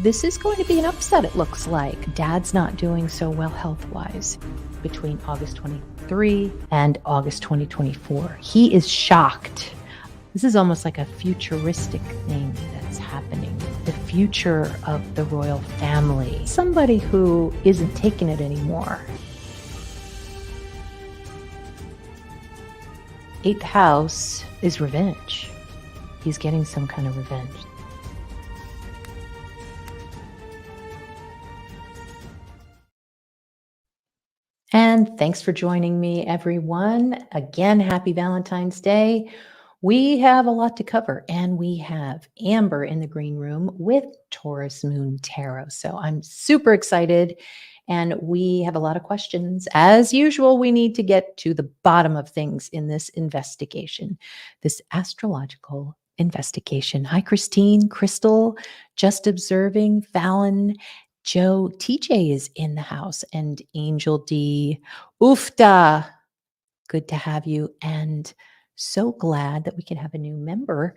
this is going to be an upset, it looks like. Dad's not doing so well health-wise between August 23 and August 2024. He is shocked. This is almost like a futuristic thing that's happening. The future of the royal family. Somebody who isn't taking it anymore. Eighth house is revenge. He's getting some kind of revenge. And thanks for joining me, everyone. Again, happy Valentine's Day. We have a lot to cover, and we have Amber in the green room with Taurus Moon Tarot. So I'm super excited, and we have a lot of questions. As usual, we need to get to the bottom of things in this investigation, this astrological investigation. Hi, Christine, Crystal, Just Observing, Fallon, Joe, TJ is in the house, and Angel D. Oofda, good to have you, and so glad that we can have a new member.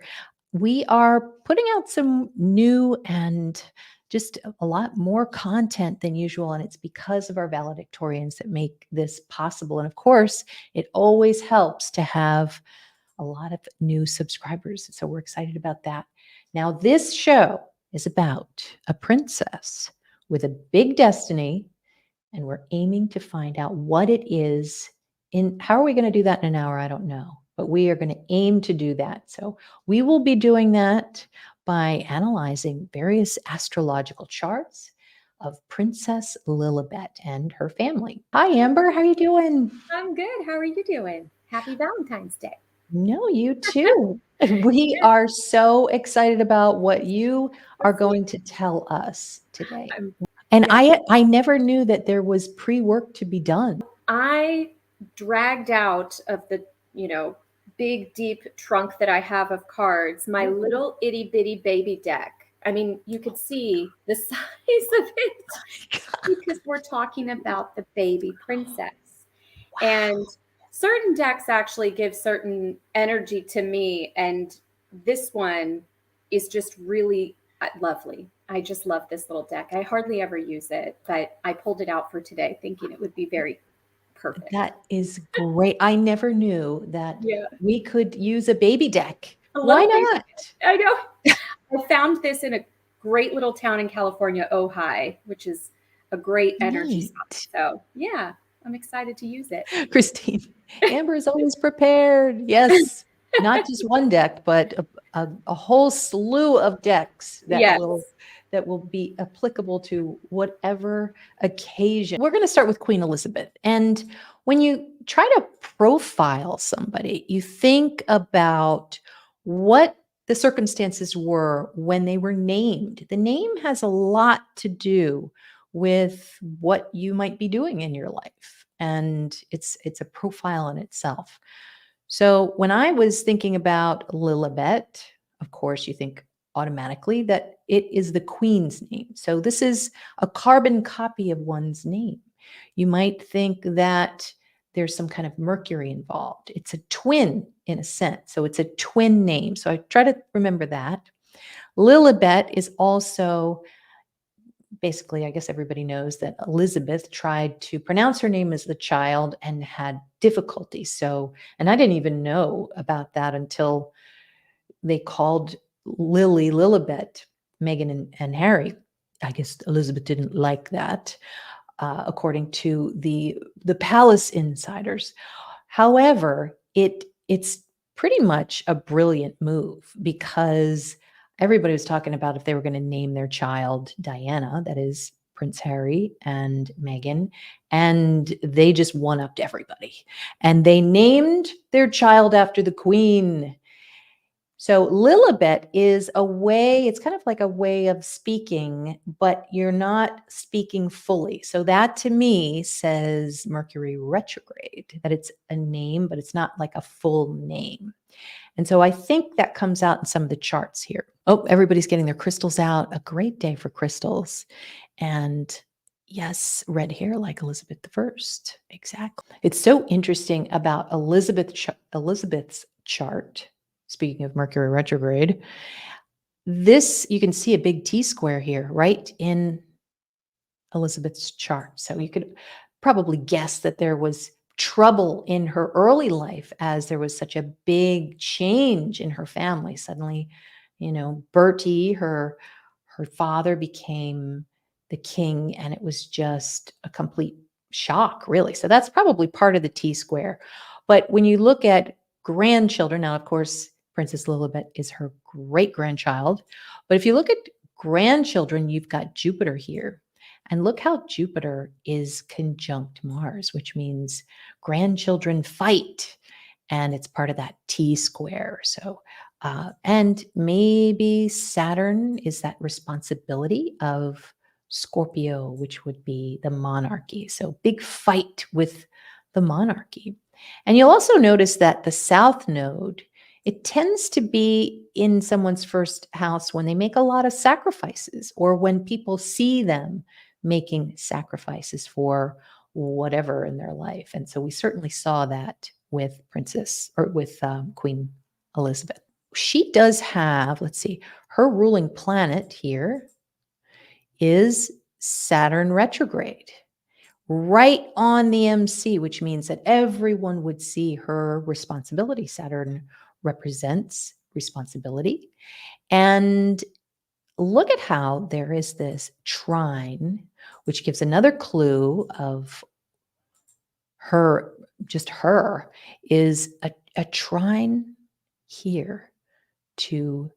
We are putting out some new and just a lot more content than usual, and it's because of our valedictorians that make this possible. And of course, it always helps to have a lot of new subscribers, so we're excited about that. Now, this show is about a princess with a big destiny, and we're aiming to find out what it is. How are we going to do that in an hour? I don't know, but we are going to aim to do that. So we will be doing that by analyzing various astrological charts of Princess Lilibet and her family. Hi, Amber. How are you doing? I'm good. How are you doing? Happy Valentine's Day. No, you too. We are so excited about what you are going to tell us today. And I never knew that there was pre-work to be done. I dragged out of the, big, deep trunk that I have of cards, my little itty bitty baby deck. I mean, you could see the size of it because we're talking about the baby princess. Wow. And certain decks actually give certain energy to me. And this one is just really lovely. I just love this little deck. I hardly ever use it, but I pulled it out for today thinking it would be very perfect. That is great. I never knew that we could use a baby deck. Why not? I know. I found this in a great little town in California, Ojai, which is a great energy spot. So yeah, I'm excited to use it. Christine, Amber is always prepared. Yes. Not just one deck, but a whole slew of decks that will be applicable to whatever occasion. We're going to start with Queen Elizabeth. And when you try to profile somebody, you think about what the circumstances were when they were named. The name has a lot to do with what you might be doing in your life. And it's a profile in itself. So when I was thinking about Lilibet, of course, you think automatically that it is the queen's name. So this is a carbon copy of one's name. You might think that there's some kind of Mercury involved. It's a twin in a sense. So it's a twin name. So I try to remember that. Lilibet is also basically, I guess everybody knows that Elizabeth tried to pronounce her name as the child and had difficulty. So, and I didn't even know about that until they called Lily Lilibet, Meghan and Harry. I guess Elizabeth didn't like that, according to the palace insiders. However, it's pretty much a brilliant move because everybody was talking about if they were going to name their child Diana, that is Prince Harry and Meghan, and they just one-upped everybody. And they named their child after the queen. So Lilibet is a way, it's kind of like a way of speaking, but you're not speaking fully. So that to me says Mercury retrograde, that it's a name, but it's not like a full name. And so I think that comes out in some of the charts here. Oh, everybody's getting their crystals out. A great day for crystals. And yes, red hair like Elizabeth I. Exactly. It's so interesting about Elizabeth's chart. Speaking of Mercury retrograde, This, you can see a big T-square here, right in Elizabeth's chart. So you could probably guess that there was trouble in her early life as there was such a big change in her family. Suddenly, Bertie, her father, became the king, and it was just a complete shock, really. So that's probably part of the T-square. But when you look at grandchildren, now, of course, Princess Lilibet is her great-grandchild. But if you look at grandchildren, you've got Jupiter here. And look how Jupiter is conjunct Mars, which means grandchildren fight. And it's part of that T-square. So, and maybe Saturn is that responsibility of Scorpio, which would be the monarchy. So, big fight with the monarchy. And you'll also notice that the South Node, it tends to be in someone's first house when they make a lot of sacrifices, or when people see them making sacrifices for whatever in their life. And so we certainly saw that with Queen Elizabeth. She does have, let's see, her ruling planet here is Saturn retrograde, right on the MC, which means that everyone would see her responsibility. Saturn represents responsibility. And look at how there is this trine, which gives another clue of her, is a trine here to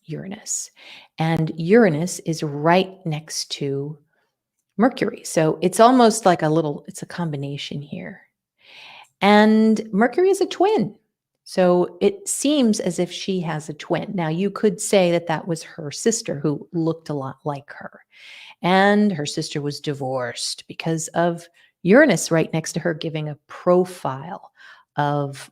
Uranus. And Uranus is right next to Mercury. So it's almost like it's a combination here. And Mercury is a twin. So it seems as if she has a twin. Now, you could say that that was her sister who looked a lot like her. And her sister was divorced because of Uranus right next to her, giving a profile of,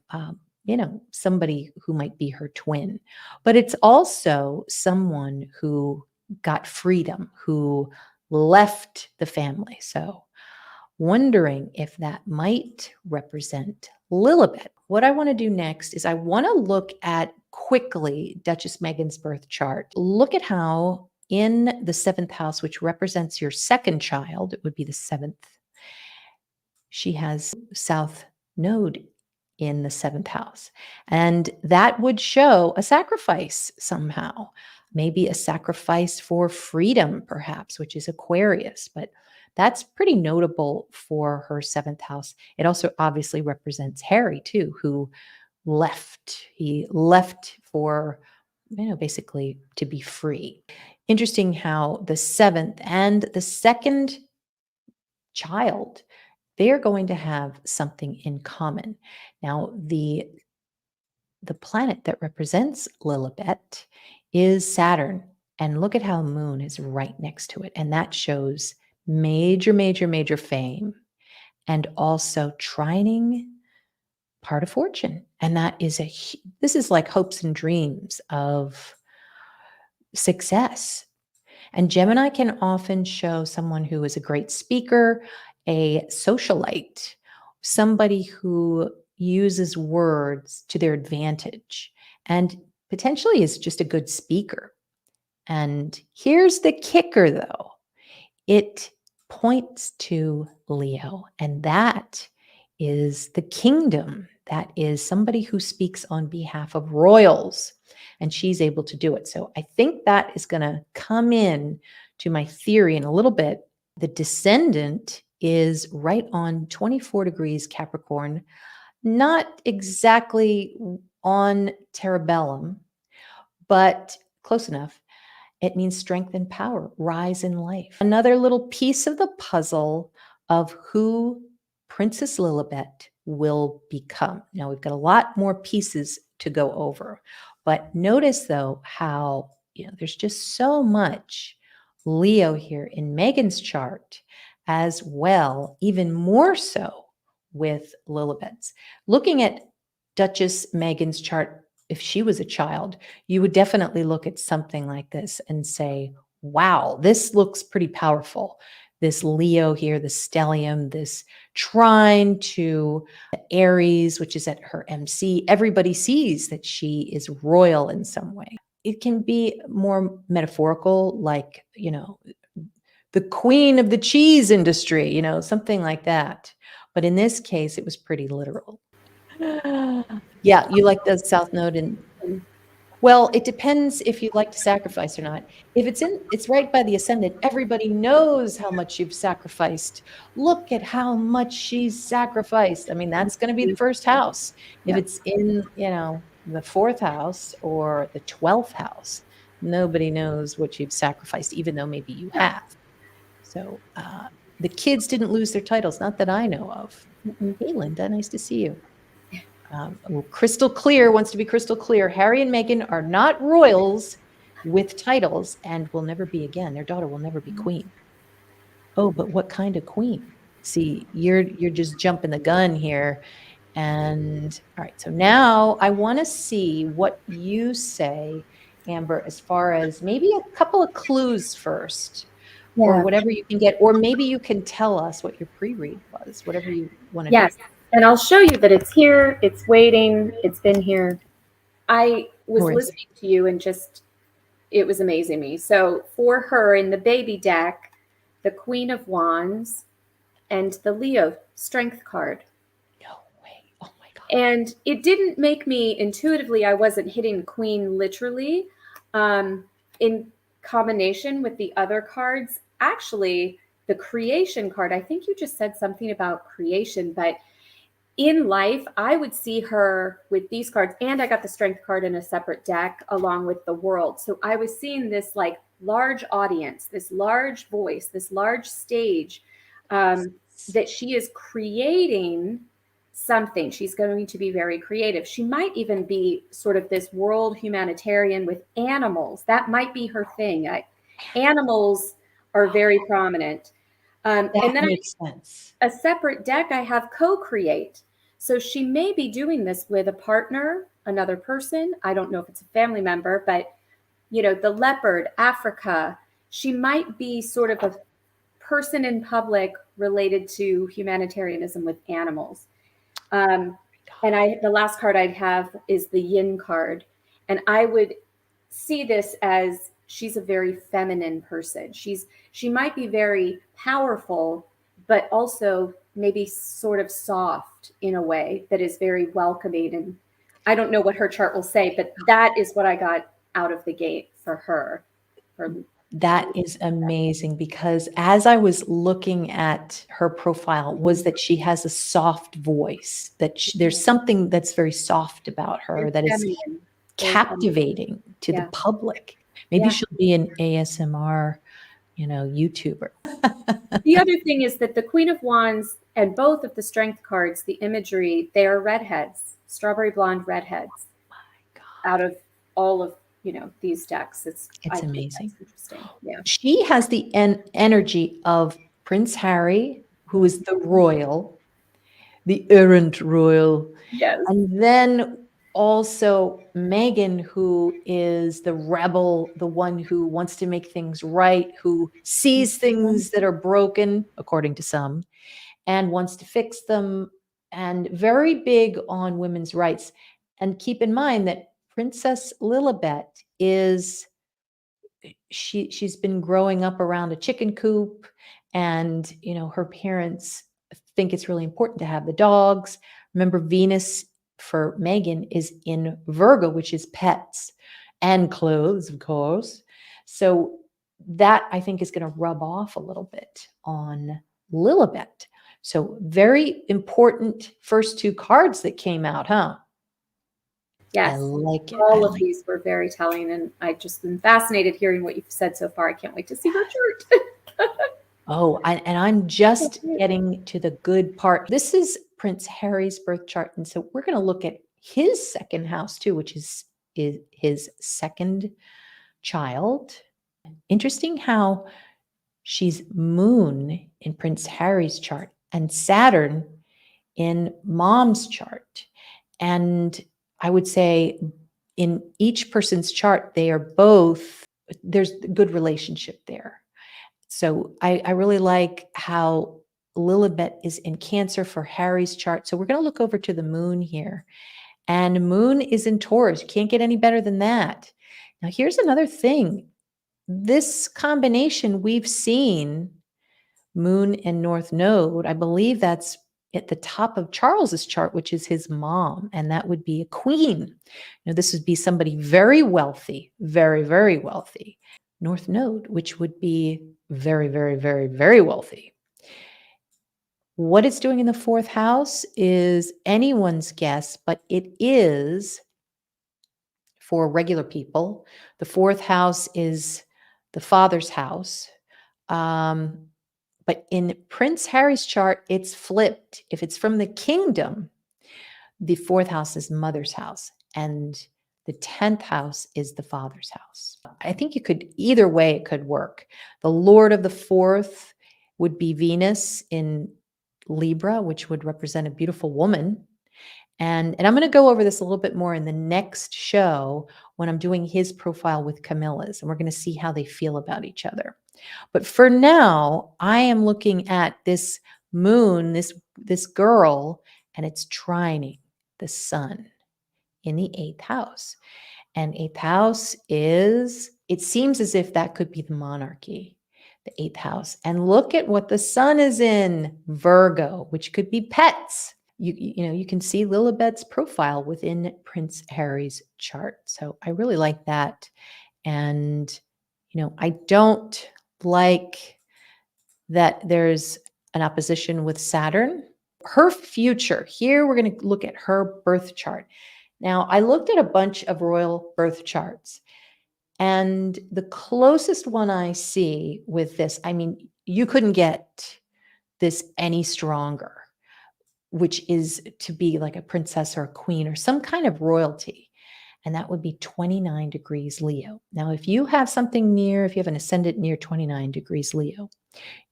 somebody who might be her twin. But it's also someone who got freedom, who left the family. So wondering if that might represent Lilibet. What I want to do next is I want to look at quickly Duchess Meghan's birth chart. Look at how in the 7th house, which represents your second child, it would be the 7th, she has South Node in the 7th house. And that would show a sacrifice somehow, maybe a sacrifice for freedom, perhaps, which is Aquarius. But that's pretty notable for her 7th house. It also obviously represents Harry, too, who left. He left for, basically to be free. Interesting how the 7th and the second child, they're going to have something in common. Now, the planet that represents Lilibet is Saturn. And look at how Moon is right next to it. And that shows major, major, major fame. And also trining part of fortune. And that is this is like hopes and dreams of success. And Gemini can often show someone who is a great speaker, a socialite, somebody who uses words to their advantage, and potentially is just a good speaker. And here's the kicker, though. It points to Leo, and that is the kingdom. That is somebody who speaks on behalf of royals, and she's able to do it. So I think that is going to come in to my theory in a little bit. The descendant is right on 24 degrees Capricorn, not exactly on Terabellum, but close enough. It means strength and power, rise in life. Another little piece of the puzzle of who Princess Lilibet will become. Now, we've got a lot more pieces to go over, but notice, though, how there's just so much Leo here in Meghan's chart as well, even more so with Lilibet's. Looking at Duchess Meghan's chart, if she was a child, you would definitely look at something like this and say, wow, this looks pretty powerful. This Leo here, the stellium, this trine to Aries, which is at her MC. Everybody sees that she is royal in some way. it can be more metaphorical, like, the queen of the cheese industry, something like that. But in this case, it was pretty literal. Yeah, you like the South Node, and well, it depends if you like to sacrifice or not. If it's right by the ascendant, everybody knows how much you've sacrificed. Look at how much she's sacrificed. I mean, that's going to be the first house. If it's in, the fourth house or the 12th house, nobody knows what you've sacrificed, even though maybe you have. So the kids didn't lose their titles, not that I know of. Hey, Linda, nice to see you. Crystal Clear wants to be crystal clear. Harry and Meghan are not royals with titles and will never be again. Their daughter will never be queen. Oh, but what kind of queen? See, you're just jumping the gun here. And all right, so now I want to see what you say, Amber, as far as maybe a couple of clues first, or whatever you can get, or maybe you can tell us what your pre-read was, whatever you want to do. Yes, and I'll show you that it's here, it's waiting, it's been here. I was listening to you and it was amazing me. So for her in the baby deck, the Queen of Wands and the Leo Strength card. No way. Oh my God. And it didn't make me intuitively, I wasn't hitting Queen literally. In combination with the other cards, actually, the creation card, I think you just said something about creation, but in life, I would see her with these cards, and I got the strength card in a separate deck along with the world. So I was seeing this like large audience, this large voice, this large stage, that she is creating something. She's going to be very creative. She might even be sort of this world humanitarian with animals. That might be her thing. Animals are very prominent. And then makes sense. A separate deck, I have co-create. So she may be doing this with a partner, another person. I don't know if it's a family member, but the leopard, Africa, she might be sort of a person in public related to humanitarianism with animals. And the last card I'd have is the yin card. And I would see this as she's a very feminine person. She might be very powerful, but also maybe sort of soft in a way that is very welcoming. And I don't know what her chart will say, but that is what I got out of the gate for her. That is amazing, because as I was looking at her profile was that she has a soft voice, that there's something that's very soft about her that is captivating to the public. Maybe she'll be an ASMR, YouTuber. The other thing is that the Queen of Wands and both of the strength cards, the imagery, they are redheads, strawberry blonde redheads. Oh my God. Out of all of these decks, it's amazing. Interesting. Yeah, she has the energy of Prince Harry, who is the royal, the errant royal. Yes, and then also Meghan, who is the rebel, the one who wants to make things right, who sees things that are broken, according to some, and wants to fix them, and very big on women's rights. And keep in mind that Princess Lilibet she's been growing up around a chicken coop, and her parents think it's really important to have the dogs. Remember, Venus for Meghan is in Virgo, which is pets and clothes, of course. So that, I think, is going to rub off a little bit on Lilibet. So very important first two cards that came out, huh? Yes, I like it. All of these were very telling, and I just been fascinated hearing what you've said so far. I can't wait to see her chart. And I'm just getting to the good part. This is Prince Harry's birth chart, and so we're going to look at his second house too, which is his second child. Interesting how she's Moon in Prince Harry's chart and Saturn in Mom's chart. And I would say in each person's chart, they are both, there's a good relationship there. So I really like how Lilibet is in Cancer for Harry's chart. So we're going to look over to the Moon here. And Moon is in Taurus. You can't get any better than that. Now, here's another thing. This combination we've seen, Moon and North Node, I believe that's at the top of Charles's chart, which is his mom, and that would be a queen. This would be somebody very wealthy, very, very wealthy. North Node, which would be very, very, very, very wealthy. What it's doing in the fourth house is anyone's guess, but it is for regular people. The fourth house is the father's house. But in Prince Harry's chart, it's flipped. If it's from the kingdom, the fourth house is mother's house, and the 10th house is the father's house. I think either way, it could work. The Lord of the fourth would be Venus in Libra, which would represent a beautiful woman. And I'm going to go over this a little bit more in the next show when I'm doing his profile with Camilla's, and we're going to see how they feel about each other. But for now, I am looking at this moon, this girl, and it's trining the sun in the 8th house. And 8th house it seems as if that could be the monarchy, the 8th house. And look at what the sun is in, Virgo, which could be pets. You can see Lilibet's profile within Prince Harry's chart. So I really like that. And, I don't like that there's an opposition with Saturn. Her future, here we're going to look at her birth chart. Now, I looked at a bunch of royal birth charts, and the closest one I see with this, you couldn't get this any stronger, which is to be like a princess or a queen or some kind of royalty. And that would be 29 degrees Leo. Now, if you have an ascendant near 29 degrees Leo,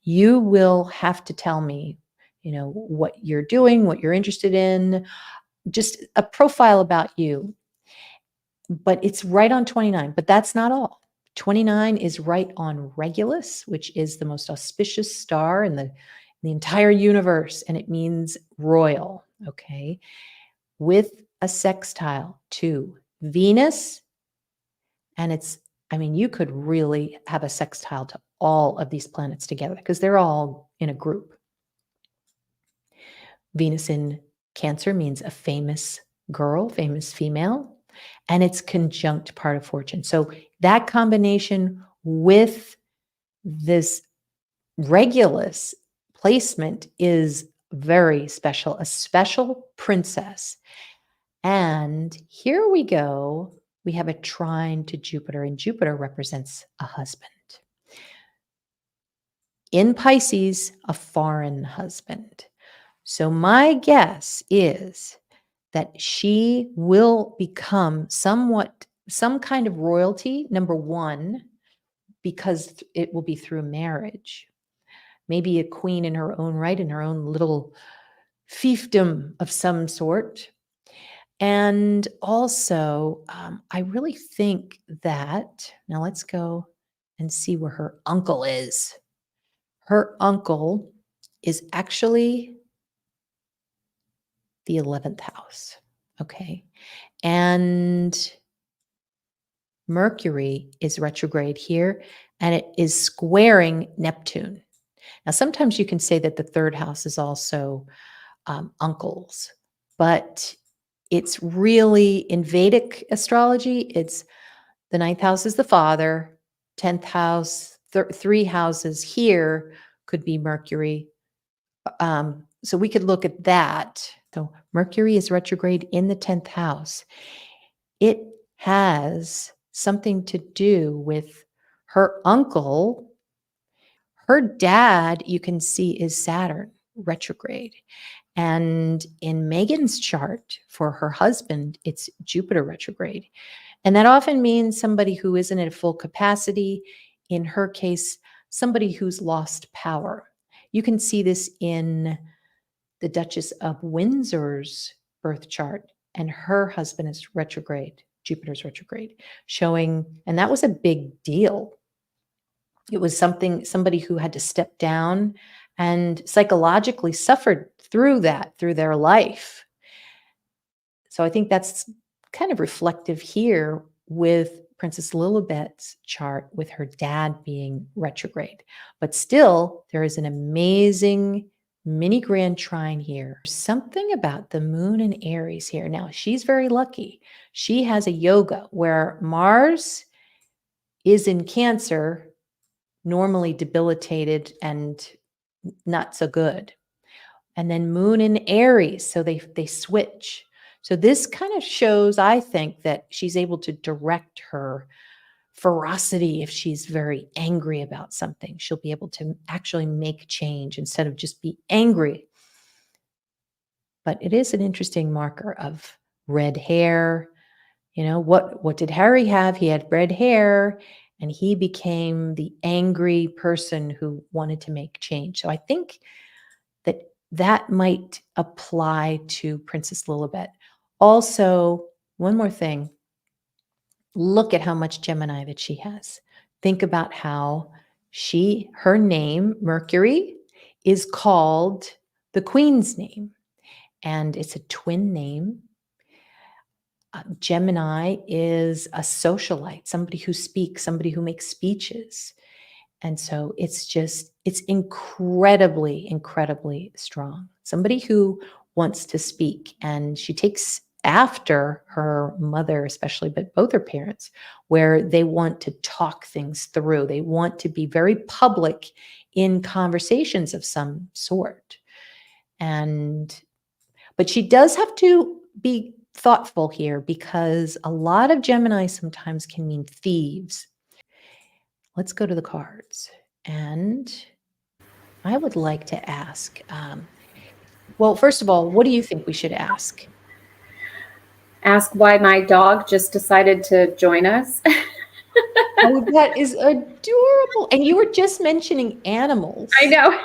you will have to tell me, what you're doing, what you're interested in, just a profile about you. But it's right on 29, but that's not all. 29 is right on Regulus, which is the most auspicious star in the entire universe, and it means royal, okay? With a sextile to Venus, and you could really have a sextile to all of these planets together because they're all in a group. Venus in Cancer means a famous girl, famous female, and it's conjunct part of fortune. So that combination with this Regulus placement is very special, a special princess. And here we go. We have a trine to Jupiter, and Jupiter represents a husband. In Pisces, a foreign husband. So my guess is that she will become some kind of royalty, number one, because it will be through marriage. Maybe a queen in her own right, in her own little fiefdom of some sort. And also, I really think that, now let's go and see where her uncle is. Her uncle is actually the 11th house, okay? And Mercury is retrograde here, and it is squaring Neptune. Now, sometimes you can say that the 3rd house is also uncles, but it's really in Vedic astrology, it's the 9th house is the father, 10th house, 3 houses here could be Mercury. So we could look at that. So Mercury is retrograde in the 10th house. It has something to do with her uncle. Her dad, you can see, is Saturn retrograde. And in Meghan's chart for her husband, it's Jupiter retrograde. And that often means somebody who isn't at full capacity. In her case, somebody who's lost power. You can see this in the Duchess of Windsor's birth chart, and her husband is retrograde, Jupiter's retrograde, showing, and that was a big deal. It was somebody who had to step down and psychologically suffered through their life. So I think that's kind of reflective here with Princess Lilibet's chart with her dad being retrograde. But still, there is an amazing mini grand trine here. Something about the moon in Aries here. Now, she's very lucky. She has a yoga where Mars is in Cancer, normally debilitated and not so good. And then moon in Aries, so they switch. So this kind of shows, I think, that she's able to direct her ferocity. If she's very angry about something, she'll be able to actually make change instead of just be angry. But it is an interesting marker of red hair. You know, what did Harry have? He had red hair, and he became the angry person who wanted to make change. So I think that might apply to Princess Lilibet. Also, one more thing, look at how much Gemini that she has. Think about how her name, Mercury, is called the Queen's name, and it's a twin name. Gemini is a socialite, somebody who speaks, somebody who makes speeches. And so it's incredibly, incredibly strong. Somebody who wants to speak, and she takes after her mother, especially, but both her parents, where they want to talk things through. They want to be very public in conversations of some sort. But she does have to be thoughtful here, because a lot of Gemini sometimes can mean thieves. Let's go to the cards. And I would like to ask, well, first of all, what do you think we should ask? Ask why my dog just decided to join us. Oh, that is adorable. And you were just mentioning animals. I know.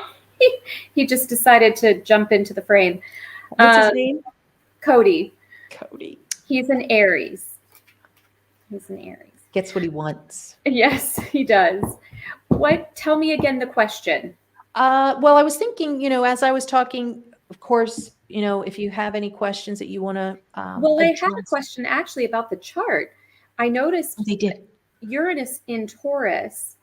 He just decided to jump into the frame. What's his name? Cody. Cody. He's an Aries. Gets what he wants. Yes, he does. Tell me again the question. Well, I was thinking, as I was talking, of course, if you have any questions that you want to well, I had a question actually about the chart. I noticed they did Uranus in Taurus.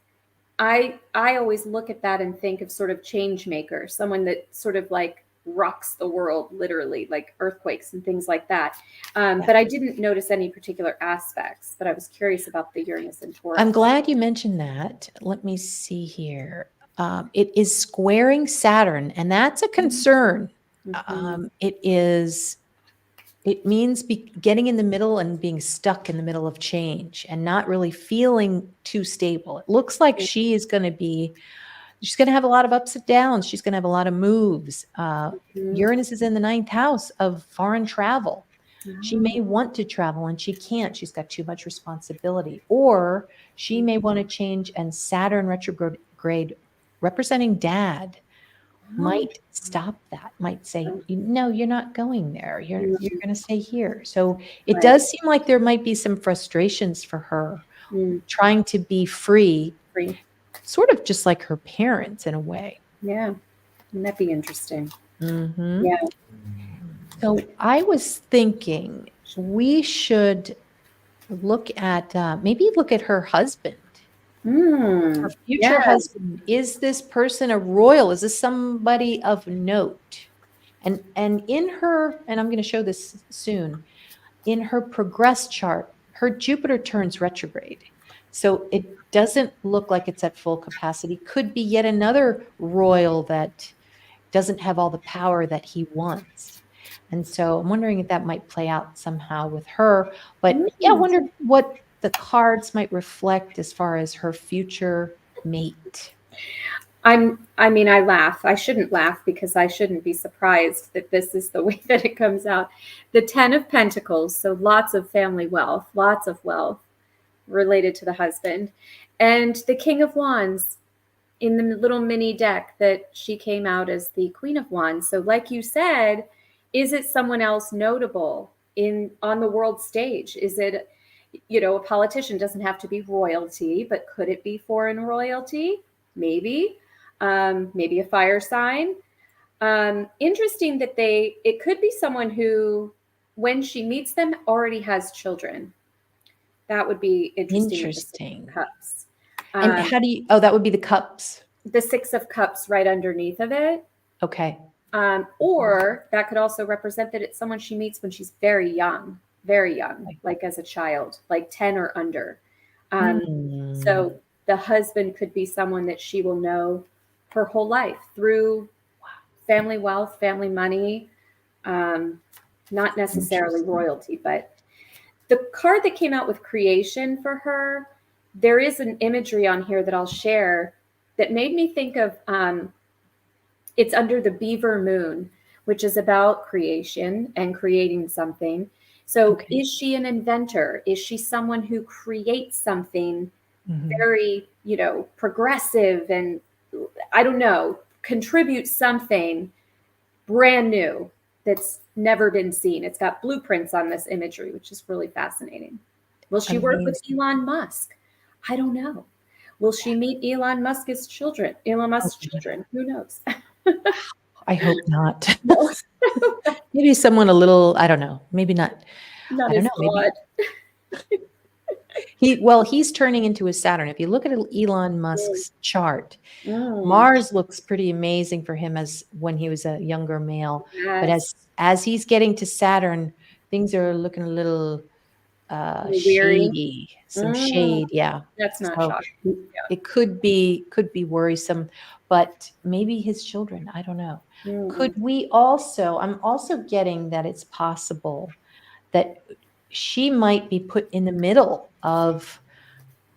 I always look at that and think of sort of change maker, someone that sort of like rocks the world, literally, like earthquakes and things like that. But I didn't notice any particular aspects, but I was curious about the Uranus in Taurus. I'm glad you mentioned that. Let me see here. It is squaring Saturn, and that's a concern. Mm-hmm. It means getting in the middle and being stuck in the middle of change and not really feeling too stable. It looks like she's going to have a lot of ups and downs. She's going to have a lot of moves. Uranus is in the 9th house of foreign travel. She may want to travel and she can't. She's got too much responsibility. Or she may want to change, and Saturn retrograde representing dad might stop that, might say, no, you're not going there. You're going to stay here. So it does seem like there might be some frustrations for her trying to be free, sort of just like her parents in a way. Yeah. Wouldn't that be interesting? Mm-hmm. Yeah. So I was thinking we should look at her husband. Her future husband. Is this person a royal? Is this somebody of note? And in her, and I'm going to show this soon, in her progress chart, her Jupiter turns retrograde. So it doesn't look like it's at full capacity. Could be yet another royal that doesn't have all the power that he wants. And so I'm wondering if that might play out somehow with her. But yeah, I wonder what the cards might reflect as far as her future mate. I laugh. I shouldn't laugh because I shouldn't be surprised that this is the way that it comes out. The 10 of Pentacles, so lots of family wealth, lots of wealth related to the husband. And the King of Wands in the little mini deck that she came out as the Queen of Wands. So like you said, is it someone else notable on the world stage? Is it, a politician? Doesn't have to be royalty, but could it be foreign royalty? Maybe. Maybe a fire sign. Interesting that it could be someone who, when she meets them, already has children. That would be interesting with the Six Interesting. of Cups. And how do you, oh, that would be the cups. The Six of Cups right underneath of it. Okay. Or that could also represent that it's someone she meets when she's very young, like as a child, like 10 or under. So the husband could be someone that she will know her whole life through family wealth, family money, not necessarily royalty. But the card that came out with creation for her, there is an imagery on here that I'll share that made me think of, it's under the beaver moon, which is about creation and creating something. So is she an inventor? Is she someone who creates something very, progressive and, I don't know, contribute something brand new that's never been seen? It's got blueprints on this imagery, which is really fascinating. Will she work with Elon Musk? I don't know. Will she meet Elon Musk's children? Elon Musk's children? Who knows? I hope not. No. Maybe someone a little, I don't know, maybe not. Not as God. He's turning into a Saturn. If you look at Elon Musk's chart, Mars looks pretty amazing for him as when he was a younger male. But as he's getting to Saturn, things are looking a little shady. Some shade, yeah. That's not shocking. It could be worrisome, but maybe his children, I don't know. Could we also, I'm also getting that it's possible that she might be put in the middle of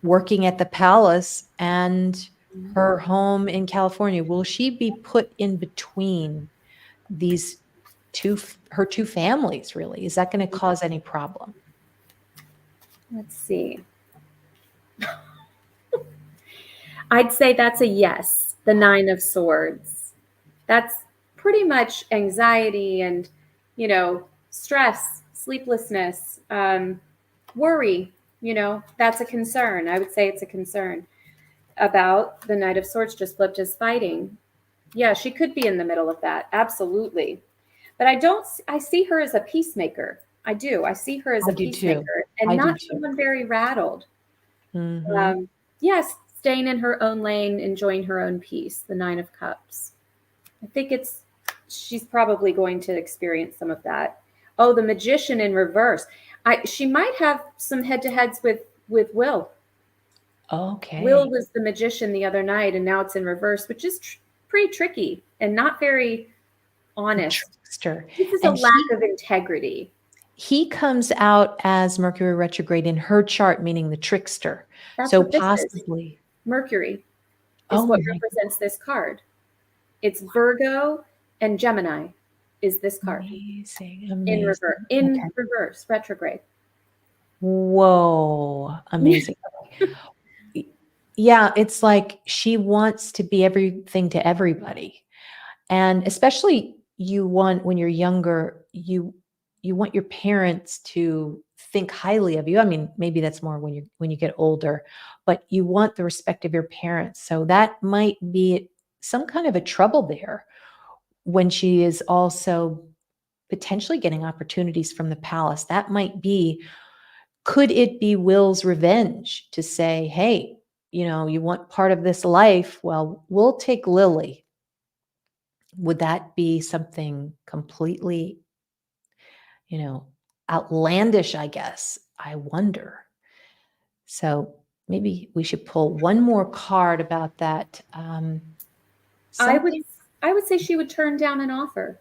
working at the palace and her home in California. Will she be put in between these her two families, really? Is that going to cause any problem? Let's see. I'd say that's a yes, the Nine of Swords. That's pretty much anxiety and, stress, sleeplessness, worry. That's a concern. I would say it's a concern about the Knight of Swords just flipped as fighting. Yeah, she could be in the middle of that. Absolutely. But I see her as a peacemaker. I do. I see her as a peacemaker and not someone very rattled. Yes, staying in her own lane, enjoying her own peace, the Nine of Cups. I think she's probably going to experience some of that. Oh, the Magician in reverse. She might have some head-to-heads with Will. Okay. Will was the Magician the other night, and now it's in reverse, which is pretty tricky and not very honest. Trickster. This is a lack of integrity. He comes out as Mercury retrograde in her chart, meaning the trickster. That's so what this possibly is. Mercury is what represents this card. It's Virgo and Gemini is this card. Amazing. In reverse, retrograde. Whoa, amazing. Yeah, it's like she wants to be everything to everybody. And especially when you're younger, you want your parents to think highly of you. I mean, maybe that's more when you get older, but you want the respect of your parents. So that might be some kind of a trouble there when she is also potentially getting opportunities from the palace. That might be, could it be Will's revenge to say, hey, you want part of this life? Well, we'll take Lily. Would that be something completely, outlandish, I guess? I wonder. So maybe we should pull one more card about that. I would say she would turn down an offer.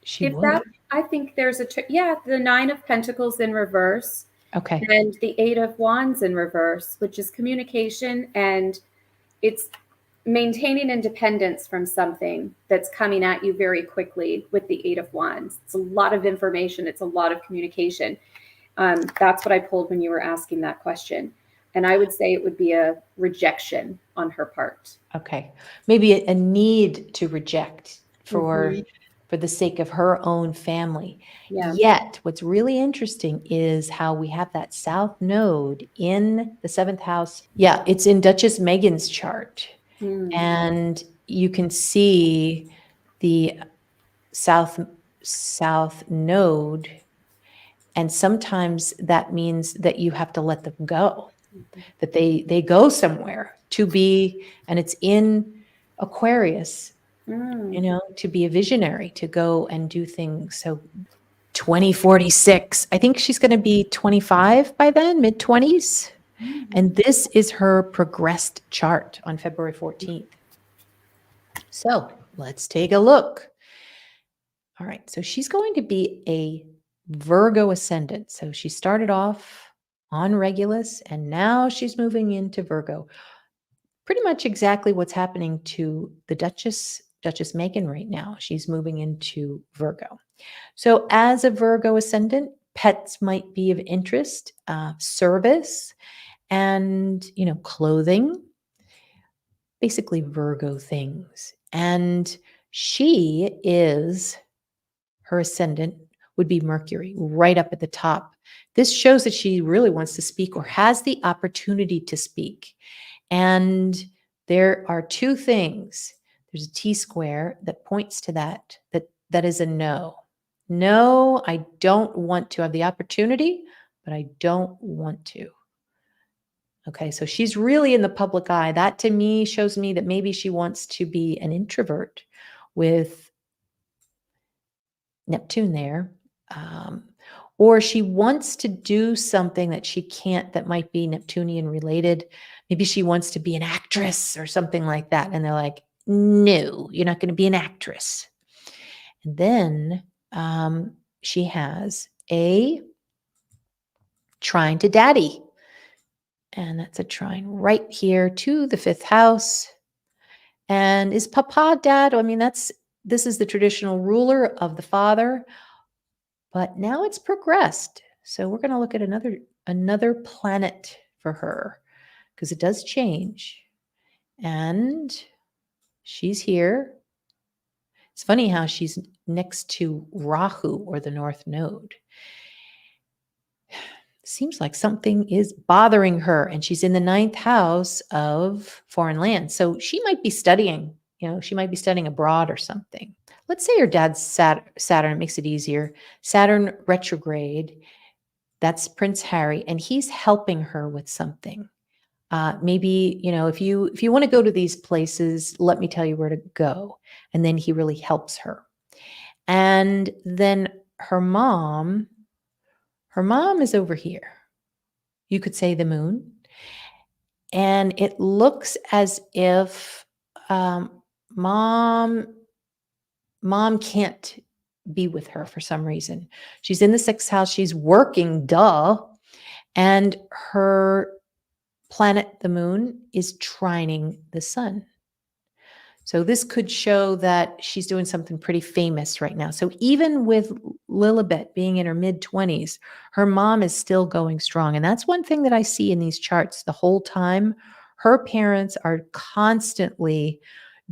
She would. I think there's the Nine of Pentacles in reverse. Okay. And the Eight of Wands in reverse, which is communication, and it's maintaining independence from something that's coming at you very quickly with the Eight of Wands. It's a lot of information. It's a lot of communication. That's what I pulled when you were asking that question. And I would say it would be a rejection on her part. Okay. Maybe a need to reject for the sake of her own family. Yeah. Yet, what's really interesting is how we have that South Node in the 7th house. Yeah, it's in Duchess Meghan's chart. And you can see the South Node, And sometimes that means that you have to let them go, that they go somewhere to be, and it's in Aquarius, to be a visionary, to go and do things. So 2046, I think she's going to be 25 by then, mid-20s. And this is her progressed chart on February 14th. So let's take a look. All right, so she's going to be a Virgo ascendant. So she started off on Regulus, and now she's moving into Virgo. Pretty much exactly what's happening to the Duchess Meghan right now. She's moving into Virgo. So as a Virgo ascendant, pets might be of interest, service, and clothing, basically Virgo things. And her ascendant would be Mercury, right up at the top. This shows that she really wants to speak or has the opportunity to speak. And there are two things. There's a T-square that points to that is a no. No, I don't want to have the opportunity, but I don't want to. Okay, so she's really in the public eye. That to me shows me that maybe she wants to be an introvert with Neptune there. Or she wants to do something that she can't, that might be Neptunian related. Maybe she wants to be an actress or something like that. And they're like, no, you're not going to be an actress. And then she has a trine to daddy. And that's a trine right here to the 5th house. And is Papa dad? I mean, this is the traditional ruler of the father, but now it's progressed. So we're going to look at another planet for her, because it does change. And she's here. It's funny how she's next to Rahu, or the North Node. Seems like something is bothering her, and she's in the 9th house of foreign land. So she might be studying, she might be studying abroad or something. Let's say her dad's Saturn. It makes it easier. Saturn retrograde. That's Prince Harry, and he's helping her with something. Maybe, if you want to go to these places, let me tell you where to go. And then he really helps her. And then her mom is over here. You could say the moon. And it looks as if mom can't be with her for some reason. She's in the 6th house. She's working, duh. And her planet, the moon, is trining the sun. So this could show that she's doing something pretty famous right now. So even with Lilibet being in her mid-20s, her mom is still going strong. And that's one thing that I see in these charts the whole time. Her parents are constantly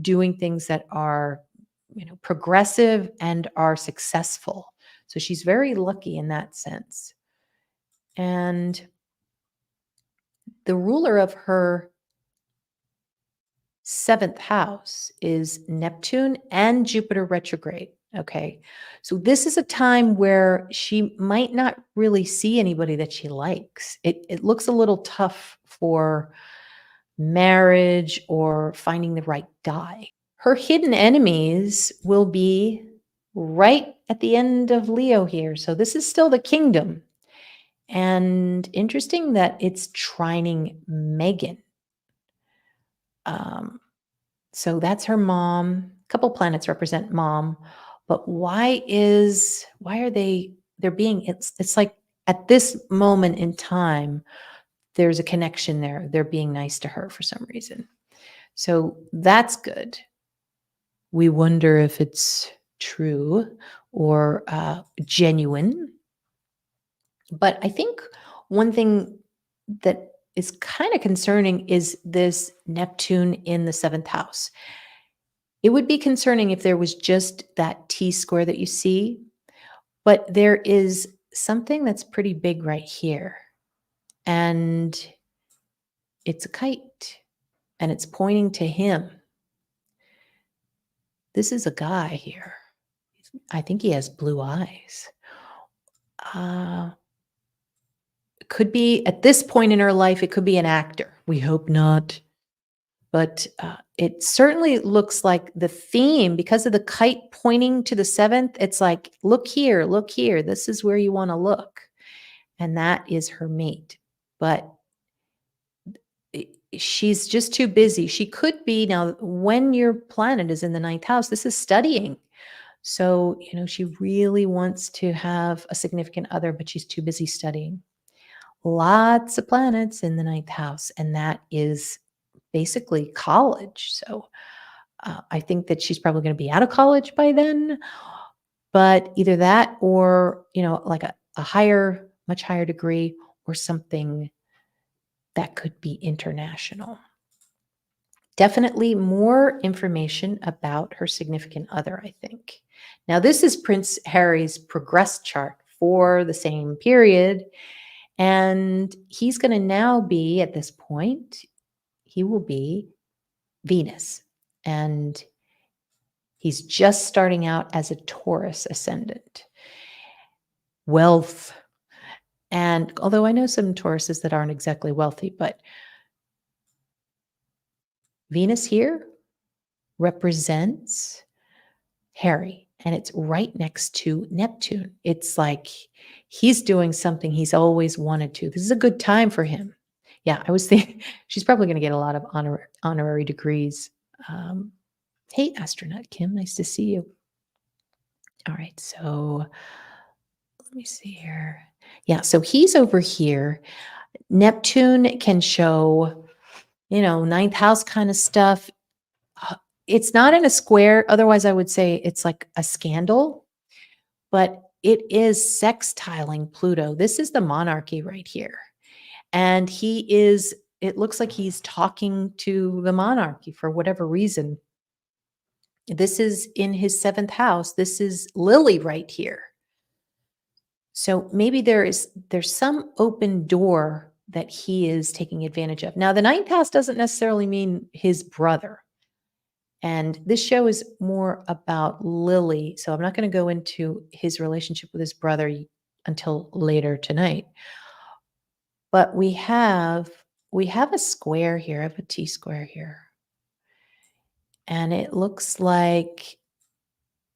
doing things that are, progressive and are successful. So she's very lucky in that sense. And the ruler of her 7th house is Neptune and Jupiter retrograde. Okay. So this is a time where she might not really see anybody that she likes. It looks a little tough for marriage or finding the right guy. Her hidden enemies will be right at the end of Leo here. So this is still the kingdom. And interesting that it's trining Meghan. So that's her mom. A couple planets represent mom, but why are they're being, it's like at this moment in time, there's a connection there. They're being nice to her for some reason. So that's good. We wonder if it's true or genuine. But I think one thing that is kind of concerning is this Neptune in the 7th house. It would be concerning if there was just that T-square that you see, but there is something that's pretty big right here. And it's a kite, and it's pointing to him. This is a guy here. I think he has blue eyes. Could be at this point in her life, it could be an actor. We hope not. But it certainly looks like the theme, because of the kite pointing to the 7th, it's like, look here, look here. This is where you want to look. And that is her mate. But she's just too busy. She could be, now, when your planet is in the 9th house, this is studying. So, she really wants to have a significant other, but she's too busy studying. Lots of planets in the 9th house, and that is basically college. So I think that she's probably going to be out of college by then, but either that or, like a higher, much higher degree, or something that could be international. Definitely more information about her significant other, I think. Now, this is Prince Harry's progress chart for the same period. And he's going to now be, at this point, he will be Venus. And he's just starting out as a Taurus ascendant. Wealth. And although I know some Tauruses that aren't exactly wealthy, but Venus here represents Harry, and it's right next to Neptune. It's like he's doing something he's always wanted to. This is a good time for him. Yeah, I was thinking she's probably going to get a lot of honorary degrees. Hey, astronaut Kim, nice to see you. All right, so let me see here. Yeah, so he's over here. Neptune can show, 9th house kind of stuff. It's not in a square. Otherwise, I would say it's like a scandal, but it is sextiling Pluto. This is the monarchy right here. And it looks like he's talking to the monarchy for whatever reason. This is in his 7th house. This is Lily right here. So maybe there's some open door that he is taking advantage of. Now, the 9th house doesn't necessarily mean his brother. And this show is more about Lily. So I'm not going to go into his relationship with his brother until later tonight. But we have a square here. I have a T-square here. And it looks like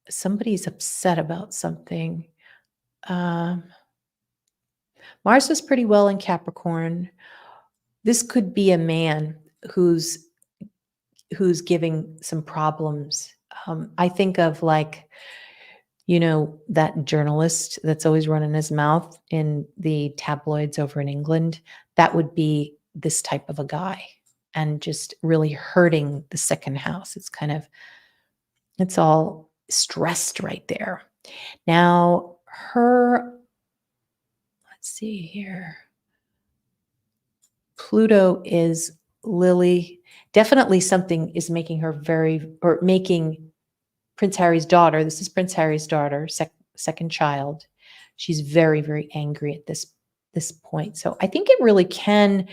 somebody's upset about something. Mars was pretty well in Capricorn. This could be a man who's giving some problems. I think of that journalist that's always running his mouth in the tabloids over in England. That would be this type of a guy, and just really hurting the 2nd house. It's all stressed right there. Now, let's see here. Pluto is Lily. Definitely something is making her making Prince Harry's daughter. This is Prince Harry's daughter, second child. She's very, very angry at this point. So I think it really can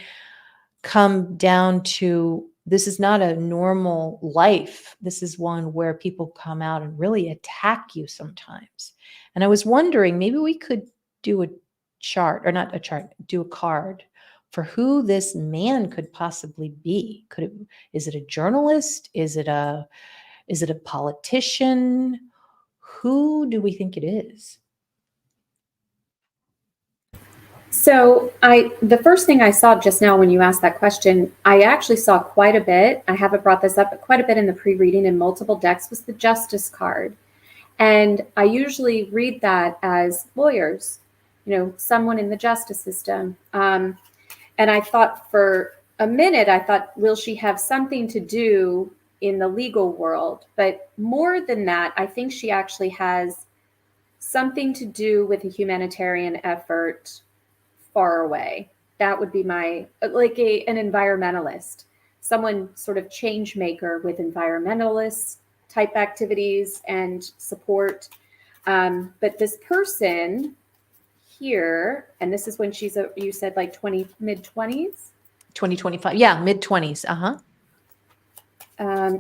come down to, this is not a normal life. This is one where people come out and really attack you sometimes. And I was wondering, maybe we could do a chart, or not a chart, do a card for who this man could possibly be. Is it a journalist? Is it a politician? Who do we think it is? So the first thing I saw just now when you asked that question, I actually saw quite a bit. I haven't brought this up, but quite a bit in the pre-reading in multiple decks was the Justice card. And I usually read that as lawyers, someone in the justice system. And I thought for a minute, will she have something to do in the legal world? But more than that, I think she actually has something to do with a humanitarian effort far away. That would be an environmentalist, someone sort of change maker with environmentalist type activities and support. But this person here, and this is when she's you said like mid-20s? 2025. Yeah, mid-20s.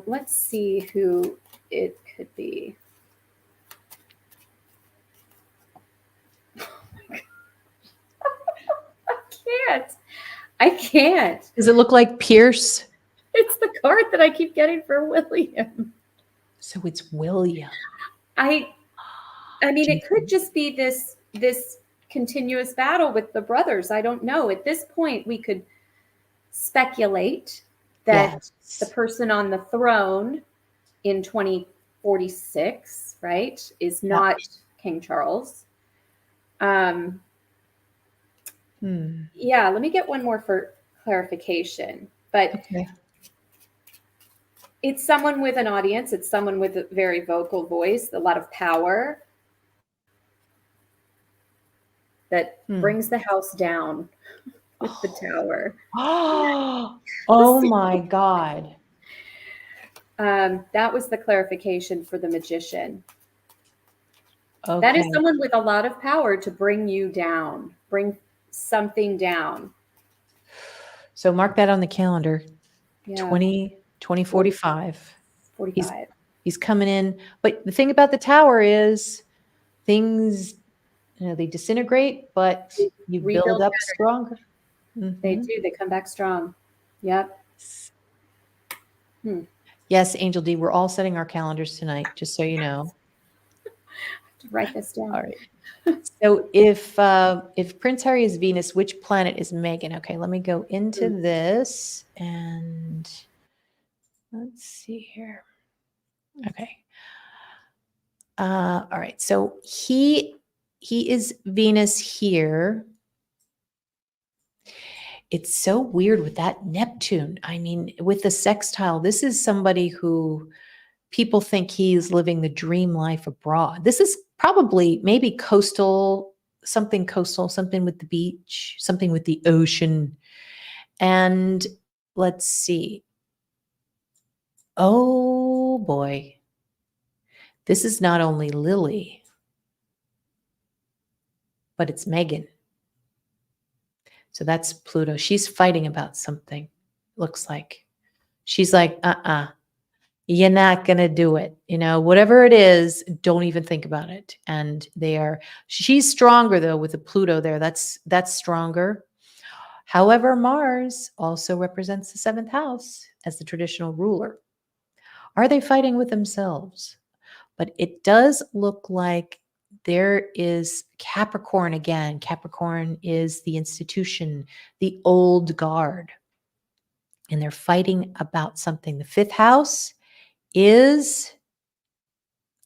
Let's see who it could be. Oh my I can't. Does it look like Pierce? It's the card that I keep getting for William. So it's William. I mean, it could just be this continuous battle with the brothers. I don't know. At this point, we could speculate that the person on the throne in 2046, right, is not King Charles. Yeah, let me get one more for clarification. But it's someone with an audience. It's someone with a very vocal voice, a lot of power that brings the house down with the tower. Oh my God. That was the clarification for the magician. Okay. That is someone with a lot of power to bring you down, bring something down. So mark that on the calendar. Yeah. 2045. 45. He's coming in. But the thing about the tower is things, they disintegrate, but you build up stronger. They do. They come back strong. Yep. Yes, Angel D, we're all setting our calendars tonight, just so you know. I have to write this down. All right. So if Prince Harry is Venus, which planet is Meghan? Okay, let me go into this and let's see here. Okay. All right. So he is Venus here. It's so weird with that Neptune. I mean, with the sextile, this is somebody who people think he's living the dream life abroad. This is probably maybe coastal, something with the beach, something with the ocean. And let's see. Oh boy. This is not only Lily, but it's Meghan. So that's Pluto. She's fighting about something, looks like. She's like, you're not going to do it. Whatever it is, don't even think about it. And she's stronger though with the Pluto there. That's stronger. However, Mars also represents the 7th house as the traditional ruler. Are they fighting with themselves? But it does look like there is Capricorn again. Capricorn is the institution, the old guard. And they're fighting about something. The 5th house is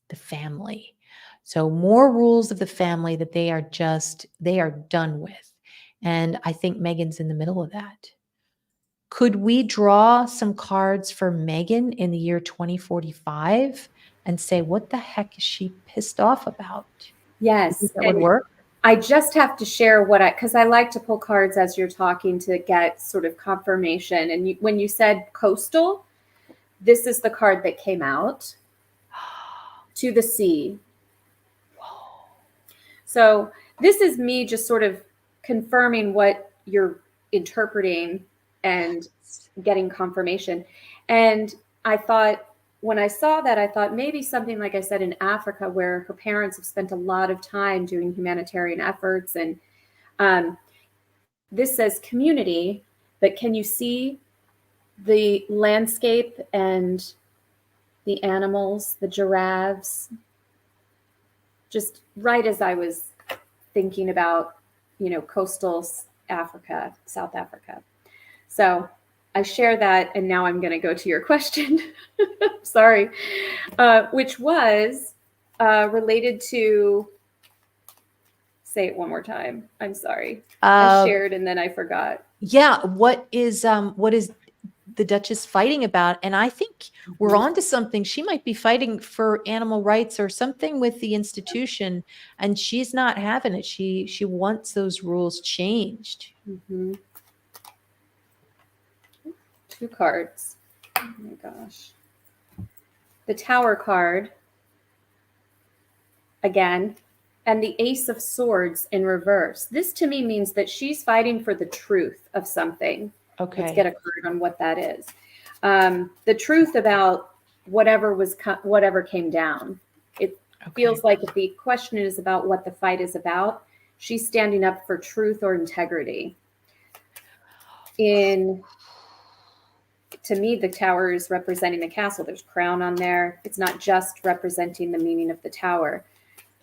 the family. So more rules of the family that they are done with. And I think Meghan's in the middle of that. Could we draw some cards for Meghan in the year 2045 and say, what the heck is she pissed off about? Yes. That would work. I just have to share because I like to pull cards as you're talking to get sort of confirmation. And when you said coastal, this is the card that came out. To the sea. Whoa. So this is me just sort of confirming what you're interpreting and getting confirmation. And I thought, when I saw that, I thought maybe something like I said in Africa, where her parents have spent a lot of time doing humanitarian efforts. And this says community, but can you see the landscape and the animals, the giraffes, just right as I was thinking about, coastal Africa, South Africa. So I share that, and now I'm going to go to your question. Sorry, which was related to. Say it one more time. I'm sorry. I shared and then I forgot. Yeah, what is the Duchess fighting about? And I think we're on to something. She might be fighting for animal rights or something with the institution, and she's not having it. She wants those rules changed. Mm-hmm. 2 cards. Oh my gosh. The Tower card again, and the Ace of Swords in reverse. This to me means that she's fighting for the truth of something. Okay. Let's get a card on what that is. The truth about whatever came down. It feels like if the question is about what the fight is about, she's standing up for truth or integrity. to me, the tower is representing the castle. There's crown on there. It's not just representing the meaning of the tower,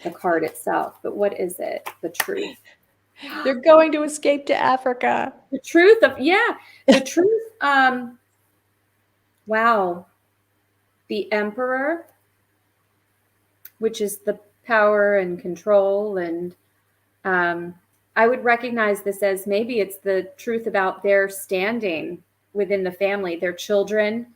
the card itself, but what is it? The truth. They're going to escape to Africa. The truth of, the truth. Wow. The emperor, which is the power and control. And I would recognize this as maybe it's the truth about their standing within the family, their children.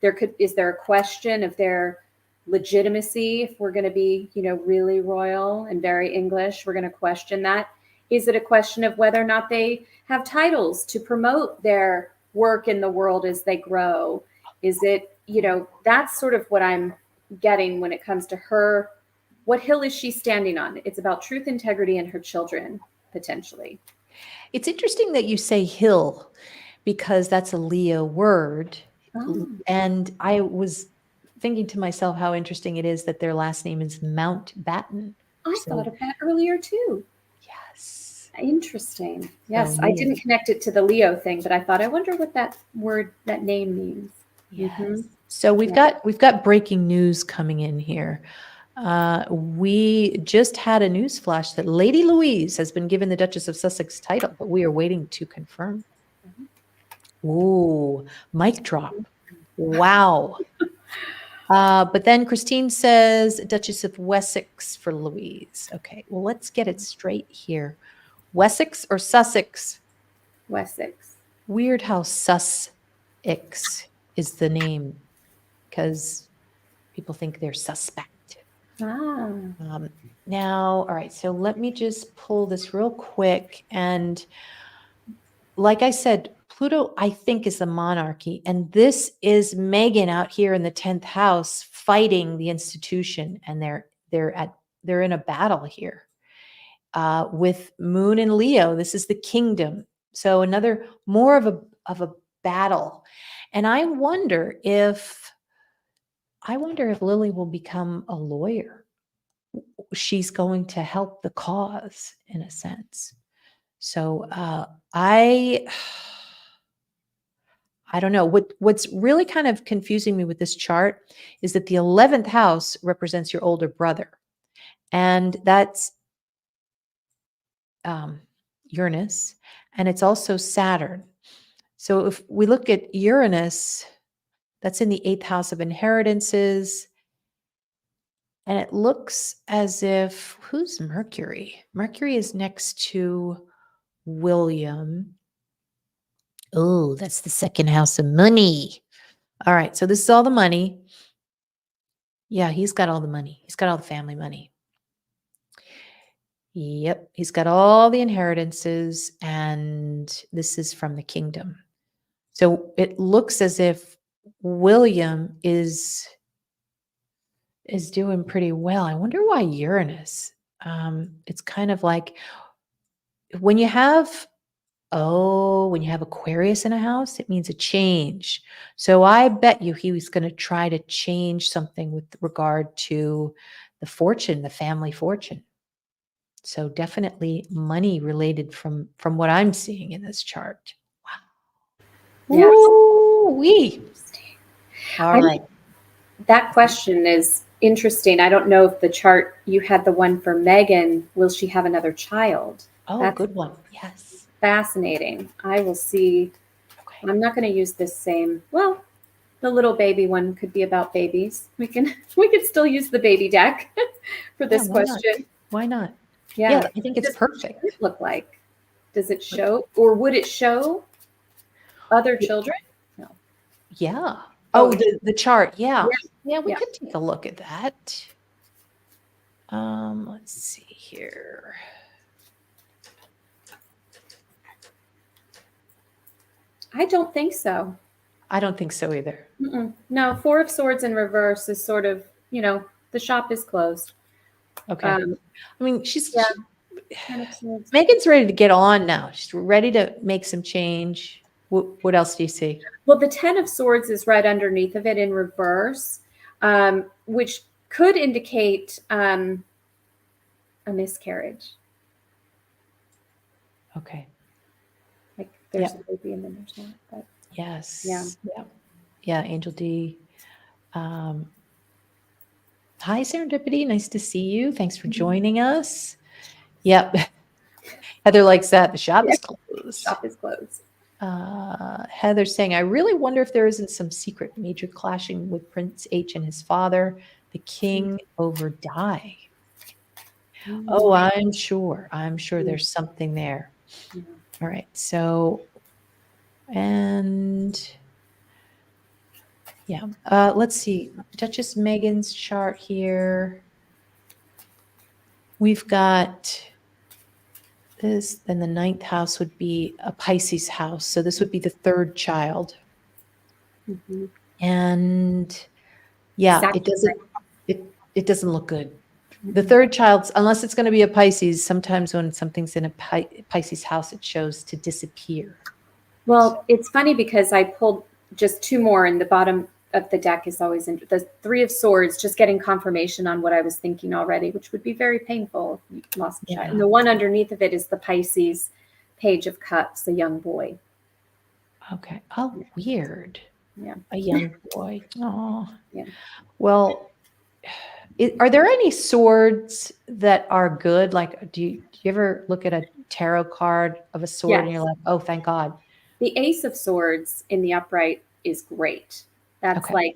Is there a question of their legitimacy? If we're going to be, really royal and very English, we're going to question that. Is it a question of whether or not they have titles to promote their work in the world as they grow? Is it, that's sort of what I'm getting when it comes to her. What hill is she standing on? It's about truth, integrity, and her children, potentially. It's interesting that you say hill, because that's a Leo word. Oh. And I was thinking to myself how interesting it is that their last name is Mountbatten. I thought of that earlier too. Yes. Interesting. Yes, I didn't connect it to the Leo thing, but I thought, I wonder what that name means. Yes. Mm-hmm. So we've got breaking news coming in here. We just had a news flash that Lady Louise has been given the Duchess of Sussex title, but we are waiting to confirm. Mm-hmm. Ooh, mic drop. Wow. But then Christine says Duchess of Wessex for Louise. Okay, well, let's get it straight here. Wessex or Sussex? Wessex. Weird how Sussex is the name, because people think they're suspect. Now, all right, so let me just pull this real quick. And like I said, Pluto, I think, is the monarchy. And this is Meghan out here in the 10th house fighting the institution. And they're in a battle here with Moon and Leo. This is the kingdom. So another more of a battle. And I wonder if Lily will become a lawyer. She's going to help the cause in a sense. So I don't know. What's really kind of confusing me with this chart is that the 11th house represents your older brother, and that's Uranus, and it's also Saturn. So if we look at Uranus, that's in the 8th house of inheritances. And it looks as if, who's Mercury? Mercury is next to William. Oh, that's the 2nd house of money. All right, so this is all the money. Yeah, he's got all the money. He's got all the family money. Yep, he's got all the inheritances, and this is from the kingdom. So it looks as if William is doing pretty well. I wonder why Uranus. It's kind of like when you have Aquarius in a house, it means a change. So I bet you he was going to try to change something with regard to the fortune, the family fortune. So definitely money related from what I'm seeing in this chart. Wow. Yes. Ooh-wee. All right. That question is interesting. I don't know if the chart, you had the one for Meghan, will she have another child? Oh, that's good one. Yes. Fascinating. I will see. Okay. I'm not going to use this same. Well, the little baby one could be about babies. We could still use the baby deck for this question. Why not? Yeah, I think it's perfect. What does it look like? Does it show, or would it show other children? No. Yeah. Oh, the chart. Yeah. We could take a look at that. Let's see here. I don't think so. I don't think so either. No, 4 of Swords in reverse is sort of, the shop is closed. Okay. I mean, Meghan's ready to get on now. She's ready to make some change. What else do you see? Well, the 10 of Swords is right underneath of it in reverse, which could indicate a miscarriage. Okay. Like there's a baby and then there's not. But yes. Yeah. Yeah. Angel D. Hi, Serendipity. Nice to see you. Thanks for joining us. Yep. Heather likes that. The shop is closed. Shop is closed. Heather's saying, I really wonder if there isn't some secret major clashing with Prince H and his father, the king, over Di. Oh, I'm sure. There's something there. Yeah. All right. So, and yeah, let's see. Duchess Meghan's chart here. We've got this, then the 9th house would be a Pisces house. So this would be the 3rd child. Mm-hmm. And yeah, it doesn't look good. The 3rd child's, unless it's going to be a Pisces, sometimes when something's in a Pisces house, it shows to disappear. Well, it's funny because I pulled just 2 more, and the bottom of the deck is always in the 3 of Swords, just getting confirmation on what I was thinking already, which would be very painful if you lost a child. And the one underneath of it is the Pisces Page of Cups, a young boy. Okay. Oh, weird. Yeah. A young boy. Oh. Yeah. Well, are there any swords that are good? Like, do you ever look at a tarot card of a sword and you're like, oh, thank God? The Ace of Swords in the upright is great. That's like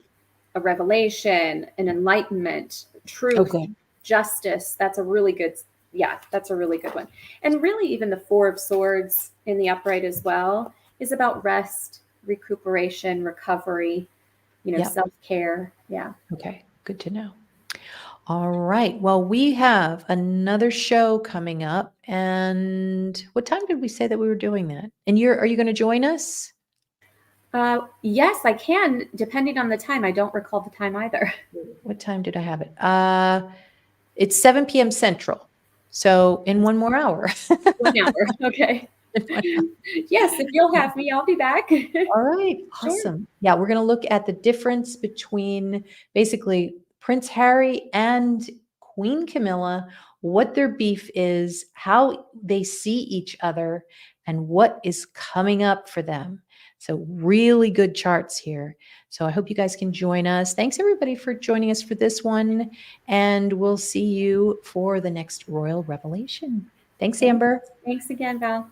a revelation, an enlightenment, truth, justice. That's a really good, that's a really good one. And really even the 4 of Swords in the upright as well is about rest, recuperation, recovery, self-care. Yeah. Okay. Good to know. All right. Well, we have another show coming up. And what time did we say that we were doing that? And are you going to join us? Yes, I can, depending on the time. I don't recall the time either. What time did I have it? It's 7 p.m. Central. So in 1 more hour. 1 hour. Okay. Yes, if you'll have me, I'll be back. All right. Awesome. Sure. Yeah, we're going to look at the difference between basically Prince Harry and Queen Camilla, what their beef is, how they see each other, and what is coming up for them. So really good charts here. So I hope you guys can join us. Thanks everybody for joining us for this one. And we'll see you for the next Royal Revelation. Thanks, Amber. Thanks again, Val.